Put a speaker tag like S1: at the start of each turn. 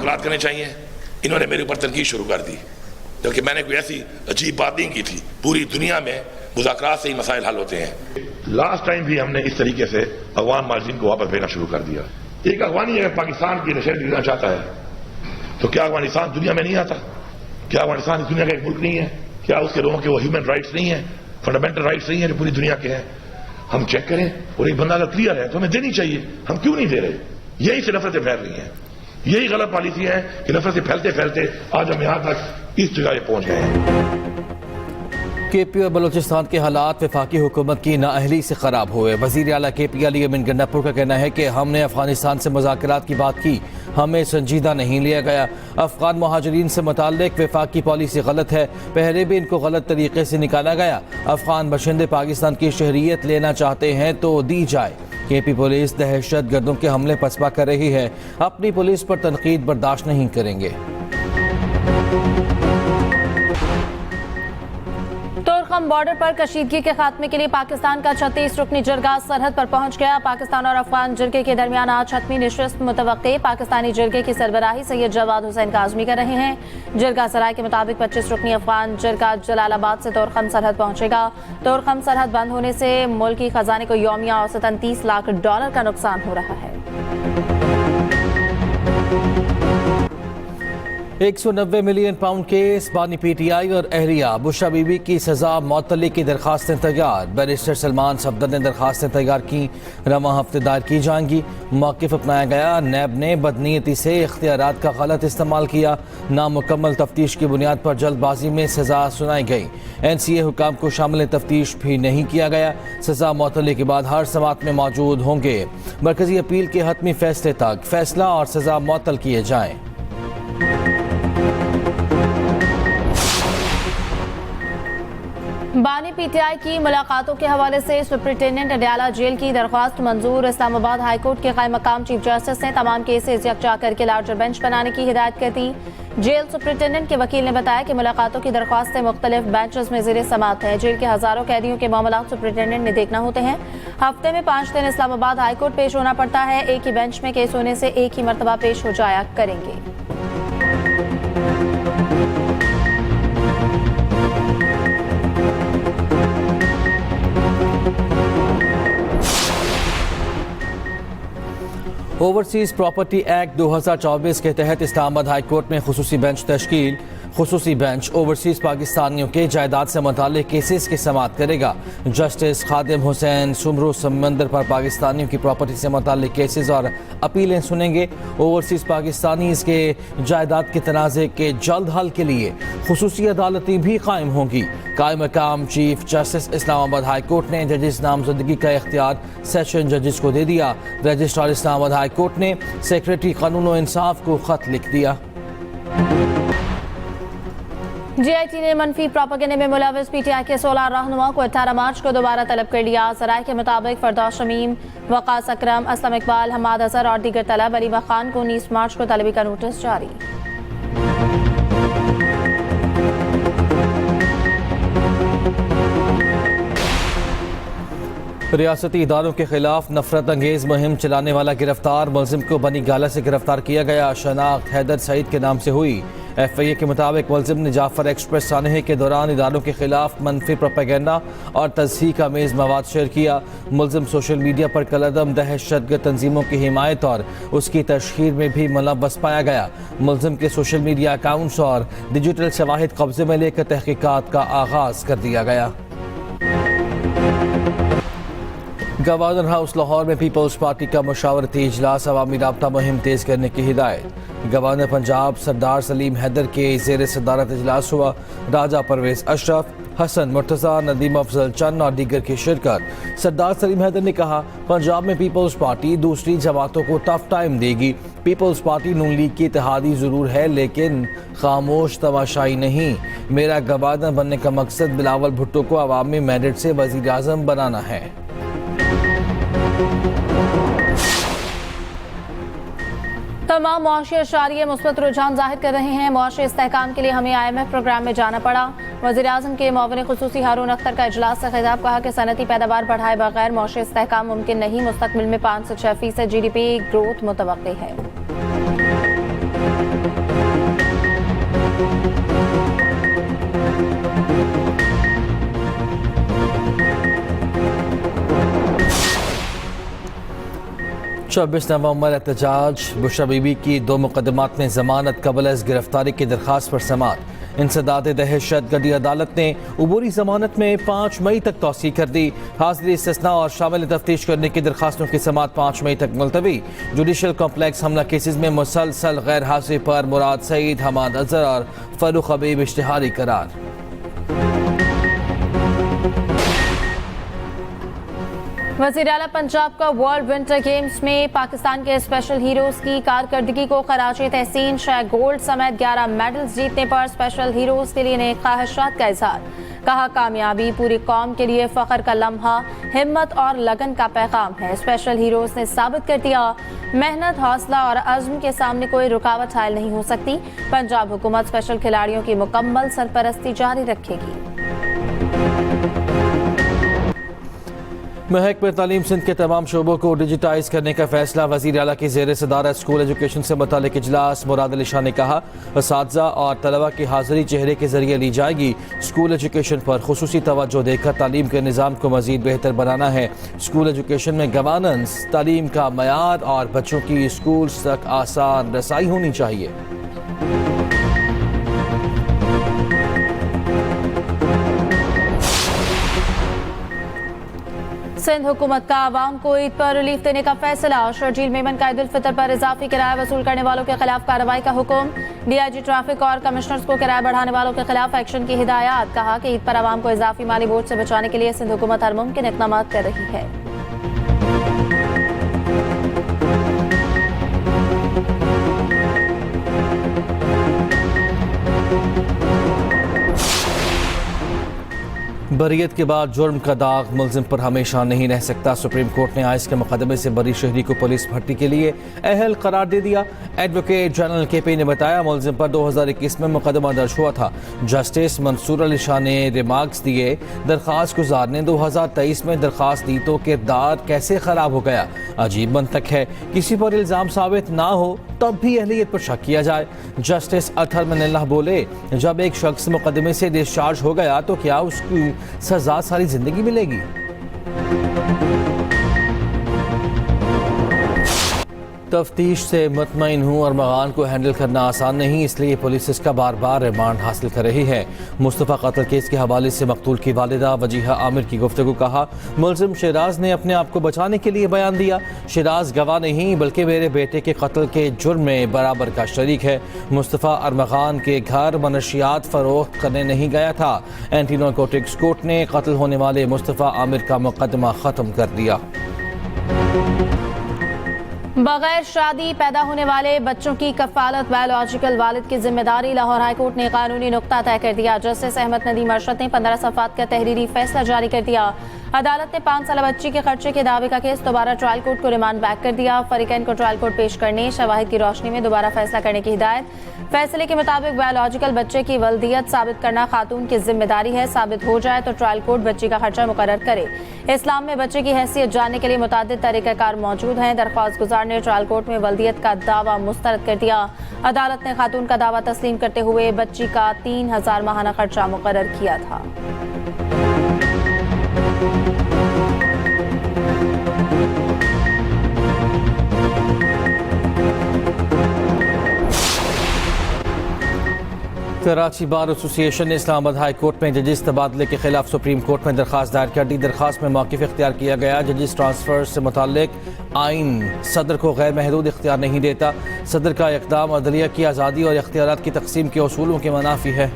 S1: मुज़ाकरात करने चाहिए। इन्होंने मेरे ऊपर तनकीद शुरू कर दी, जबकि मैंने कोई ऐसी अजीब बात नहीं की थी। पूरी दुनिया में मुज़ाकरात से ही मसाइल हल होते हैं। लास्ट टाइम भी हमने इस तरीके से अफगान माजिन को वापस भेजना शुरू कर दिया। एक अफगानी अगर पाकिस्तान की नशर देना चाहता है तो क्या अफगानिस्तान दुनिया में नहीं आता? क्या अफगानिस्तान इस दुनिया का एक मुल्क नहीं है? क्या उसके लोगों के वो ह्यूमन राइट्स नहीं है, फंडामेंटल राइट्स नहीं है जो पूरी दुनिया के हैं? हम चेक करें, और एक बंदा अगर क्लियर है तो हमें देनी चाहिए। हम क्यों नहीं दे रहे? यही से नफरतें फैल रही हैं, यही गलत पॉलिसी है कि नफरतें फैलते फैलते आज हम यहां तक इस जगह पहुंच गए हैं।
S2: KP और बलूचिस्तान के हालात वफाकी हुकूमत की नाअहली से ख़राब हुए। वज़ीर आला KP अली अमीन गन्नापुर का कहना है कि हमने अफगानिस्तान से मुज़ाकरात की बात की, हमें संजीदा नहीं लिया गया। अफगान महाजरीन से मुताल्लिक वफाकी पॉलिसी गलत है, पहले भी इनको गलत तरीके से निकाला गया। अफगान बशिंदे पाकिस्तान की शहरियत लेना चाहते हैं तो दी जाए। KP पुलिस दहशत गर्दों के हमले पसपा कर रही है, अपनी पुलिस पर तनकीद बर्दाश्त नहीं करेंगे।
S3: तोरखम बॉर्डर पर कशीदगी के खात्मे के लिए पाकिस्तान का 36 रुकनी जरगा सरहद पर पहुंच गया। पाकिस्तान और अफगान जरगे के दरमियान आज हतमी नशिस्त मुतवक्के। पाकिस्तानी जरगे की सरबराही सैयद जवाद हुसैन काज़मी कर रहे हैं। जरगा सराय के मुताबिक 25 रुकनी अफगान जरगा जलालाबाद से तोरखम सरहद पहुंचेगा। तोरखम सरहद बंद होने से मुल्की खजाने को यौमिया औसतन $30 लाख का नुकसान हो रहा है।
S2: 190 मिलियन पाउंड केस, बानी PTI और एहलिया बुशरा बीबी की सजा मअतली की दरखास्तें तैयार। बैरिस्टर सलमान सफदर ने दरखास्तें तैयार की, रवां हफ्ते दायर की जाएंगी। मौक़िफ़ अपनाया गया, नैब ने बदनीयती से इख्तियारात का गलत इस्तेमाल किया। नामुकम्मल तफ्तीश की बुनियाद पर जल्दबाजी में सजा सुनाई गई। NCA हुकाम को शामिल तफ्तीश भी नहीं किया गया। सजा मअतली के बाद हर समात में मौजूद होंगे। मरकजी अपील के हतमी फैसले तक फैसला और सजा मुअत्तल किए जाएँ।
S3: बानी PTI की मुलाकातों के हवाले से सुप्रिंटेंडेंट अडयाला जेल की दरख्वास्त मंजूर। इस्लामाबाद हाई कोर्ट के कायम मकाम चीफ जस्टिस ने तमाम केसेस यकजा करके लार्जर बेंच बनाने की हिदायत कर दी। जेल सुप्रिंटेंडेंट के वकील ने बताया कि मुलाकातों की दरख्वास्तें मुख्तलिफ बेंचेस में ज़ेरे समात है। जेल के हजारों कैदियों के मामला सुप्रिंटेंडेंट ने देखना होते हैं। हफ्ते में 5 दिन इस्लामाबाद हाई कोर्ट पेश होना पड़ता है। एक ही बेंच में केस होने से एक ही मरतबा पेश हो जाया करेंगे।
S2: ओवरसीज़ प्रॉपर्टी एक्ट 2024 के तहत इस्लामाबाद हाई कोर्ट में खुसूसी बेंच तश्कील। खुसूसी बेंच ओवरसीज़ पाकिस्तानियों के जायदाद से मुताल्लिक केसेस की समाअत करेगा। जस्टिस खादिम हुसैन सुमरू समंदर पर पाकिस्तानियों की प्रॉपर्टी से मुताल्लिक केसेस और अपीलें सुनेंगे। ओवरसीज़ पाकिस्तानी इसके जायदाद के तनाज़े के जल्द हल के लिए खुसूसी अदालतें भी कायम होंगी। कायम मकाम chief justice Islamabad high court ने जजिस नामजदगी का इख्तियार सेशन जजिस को दे दिया। रजिस्ट्रार इस्लामाबाद हाई कोर्ट ने सेक्रेटरी कानून और इंसाफ को खत लिख दिया।
S3: GIT ने मनफी प्रोपेगेंडे में मुलविस PTI के 16 रहनुमा को 18 मार्च को दोबारा तलब कर लिया। सराय के मुताबिक फरदौस शमीम, वकास अकरम, असलम इकबाल, हमाद अजहर और दीगर तलब अलीमा खान को 19 मार्च को तलबी का नोटिस जारी।
S2: रियासती इदारों के खिलाफ नफरत अंगेज मुहिम चलाने वाला गिरफ्तार। मुलजिम को बनी गाला से गिरफ्तार किया गया। शनाख्त हैदर सईद के नाम से हुई। FIA के मुताबिक मुलजिम ने जाफर एक्सप्रेस सानहे के दौरान इदारों के खिलाफ मनफी प्रोपेगेंडा और तज़हीक आमेज़ मवाद शेयर किया। मुलजिम सोशल मीडिया पर कलअदम दहशतगर्द तंजीमों की हिमायत और उसकी तशहीर में भी मुलव्वस पाया गया। मुलजिम के सोशल मीडिया अकाउंट्स और डिजिटल शवाहिद कब्जे में लेकर तहकीकात का आगाज कर दिया गया। गवर्नर हाउस लाहौर में पीपल्स पार्टी का मुशावरती इजलास, अवामी राब्ता मुहिम तेज करने की हिदायत। गवर्नर पंजाब सरदार सलीम हैदर के ज़ेर सदारत इजलास हुआ। राजा परवेज अशरफ, हसन मुर्तज़ा, नदीम अफजल चंद और दीगर की शिरकत। सरदार सलीम हैदर ने कहा, पंजाब में पीपल्स पार्टी दूसरी जमातों को टफ टाइम देगी। पीपल्स पार्टी नून लीग की इत्तेहादी ज़रूर है लेकिन खामोश तमाशाई नहीं। मेरा गवर्नर बनने का मकसद बिलावल भुट्टो को अवामी मैंडेट से वज़ीर आज़म बनाना है।
S3: तमाम मुआशी अशारिये मुस्बत रुझान जाहिर कर रहे हैं। मुआशी इस्तेहकाम के लिए हमें IMF प्रोग्राम में जाना पड़ा। वज़ीर आज़म के मुआविन खुसूसी हारून अख्तर का इजलास से खिताब, कहा कि सनती पैदावार बढ़ाए बगैर मुआशी इस्तेहकाम मुमकिन नहीं। मुस्तकबिल में 5 से 6% GDP ग्रोथ मुतवक्की है।
S2: चौबीस नवंबर एहतजाज बुशरा बीबी की 2 मुकदमात में जमानत कबल अज़ गिरफ्तारी की दरख्वास्त पर समाअत। इंसदाद दहशत गर्दी अदालत ने उबूरी जमानत में 5 मई तक तौसी कर दी। हाजिरी इस्तिस्ना और शामिल तफ्तीश करने की दरखास्तों की समाअत 5 मई तक मुलतवी। जुडिशल कॉम्प्लेक्स हमला केसेज में मुसलसल गैर हाजिरी पर मुराद सईद, हमाद अजहर और फरूख हबीब इश्तिहारी करार।
S3: वज़ीर आला पंजाब का वर्ल्ड विंटर गेम्स में पाकिस्तान के स्पेशल हीरोज की कारकर्दगी को खराजे तहसीन। 6 गोल्ड समेत 11 मेडल्स जीतने पर स्पेशल हीरोज के लिए नेक ख्वाहिशात का इजहार। कहा, कामयाबी पूरी कौम के लिए फख्र का लम्हा, हिम्मत और लगन का पैगाम है। स्पेशल हीरोज ने साबित कर दिया, मेहनत, हौसला और अज़्म के सामने कोई रुकावट हायल नहीं हो सकती। पंजाब हुकूमत स्पेशल खिलाड़ियों की मुकम्मल सरपरस्ती जारी रखेगी।
S2: महकमे तालीम सिंध के तमाम शोबों को डिजिटाइज करने का फैसला। वज़ीर आला की ज़ेर सदारत स्कूल एजुकेशन से मुतालिक इजलास। मुराद अली शाह ने कहा, असातिज़ा और तलबा की हाज़िरी चेहरे के जरिए ली जाएगी। स्कूल एजुकेशन पर खुसूसी तवज्जो देकर तालीम के निज़ाम को मज़ीद बेहतर बनाना है। स्कूल एजुकेशन में गवर्नेंस, तालीम का मयार और बच्चों की स्कूल तक आसान रसाई होनी चाहिए।
S3: सिंध हुकूमत का आवाम को ईद पर रिलीफ देने का फैसला। शर्जील मेमन का ईद उल फितर पर इजाफी किराया वसूल करने वालों के खिलाफ कार्रवाई का हुक्म। डीआईजी ट्रैफिक और कमिश्नर्स को किराया बढ़ाने वालों के खिलाफ एक्शन की हिदायत। कहा कि ईद पर आवाम को इजाफी माली बोझ से बचाने के लिए सिंध हुकूमत हर मुमकिन इक़दाम कर रही है।
S2: बरियत के बाद जुर्म का दाग मुलजिम पर हमेशा नहीं रह सकता। सुप्रीम कोर्ट ने आइस के मुकदमे से बरी शहरी को पुलिस भर्ती के लिए अहल करार दे दिया। एडवोकेट जनरल केपी ने बताया, मुलजिम पर 2021 में मुकदमा दर्ज हुआ था। जस्टिस मंसूर अली शाह ने रिमार्क्स दिए, दरख्वास्त गुजार ने 2023 में दरख्वास्त दी तो किरदार कैसे खराब हो गया। अजीब मंतक है, किसी पर इल्ज़ाम साबित ना हो तब भी अहलियत पर शक किया जाए। जस्टिस अतहर मनिल्लाह बोले, जब एक शख्स मुकदमे से डिस्चार्ज हो गया तो क्या उसकी सजा सारी जिंदगी मिलेगी? तफ्तीश से मुतमईन हूँ और मगान को हैंडल करना आसान नहीं, इसलिए पुलिस इसका बार बार रिमांड हासिल कर रही है। मुस्तफ़ा कत्ल केस के हवाले से मकतूल की वालिदा वजीहा आमिर की गुफ्तगू। कहा, मुलजिम शराज ने अपने आप को बचाने के लिए बयान दिया। शराज गवाह नहीं बल्कि मेरे बेटे के कत्ल के जुर्म में बराबर का शरीक है। मुस्तफ़ा अरमगान के घर मनशियात फरोख्त करने नहीं गया था। एंटी नारकोटिक्स कोर्ट ने कत्ल होने वाले मुस्तफ़ा आमिर का मुकदमा ख़त्म कर दिया।
S3: बगैर शादी पैदा होने वाले बच्चों की कफालत बायोलॉजिकल वालिद की जिम्मेदारी। लाहौर हाईकोर्ट ने कानूनी नुक्ता तय कर दिया। जस्टिस अहमद नदीम अरशद ने 15 सफ़ात का तहरीरी फैसला जारी कर दिया। अदालत ने 5 साल बच्ची के खर्चे के दावे का केस दोबारा ट्रायल कोर्ट को रिमांड बैक कर दिया। फरीकैन को ट्रायल कोर्ट पेश करने, शवाहिद की रोशनी में दोबारा फैसला करने की हिदायत। फैसले के मुताबिक बायोलॉजिकल बच्चे की वल्दियत साबित करना खातून की जिम्मेदारी है। साबित हो जाए तो ट्रायल कोर्ट बच्ची का खर्चा मुकर्रर करे। इस्लाम में बच्चे की हैसियत जानने के लिए मुतादिद तरीक़ाकार मौजूद हैं। दरख्वास्त गुजार ने ट्रायल कोर्ट में वल्दियत का दावा मुस्तरद कर दिया। अदालत ने खातून का दावा तस्लीम करते हुए बच्ची का 3000 माहाना खर्चा मुकर्रर किया था।
S2: कराची बार एसोसिएशन ने इस्लामाबाद हाई कोर्ट में जजिस तबादले के खिलाफ सुप्रीम कोर्ट में दरखास्त दायर कर दी। दरखास्त में मौक़िफ़ इख्तियार किया गया, जजिस ट्रांसफर से मुताल्लिक आइन सदर को गैर महदूद इख्तियार नहीं देता। सदर का इक़दाम अदलिया की आज़ादी और इख्तियारात की तकसीम के उसूलों के मुनाफी है।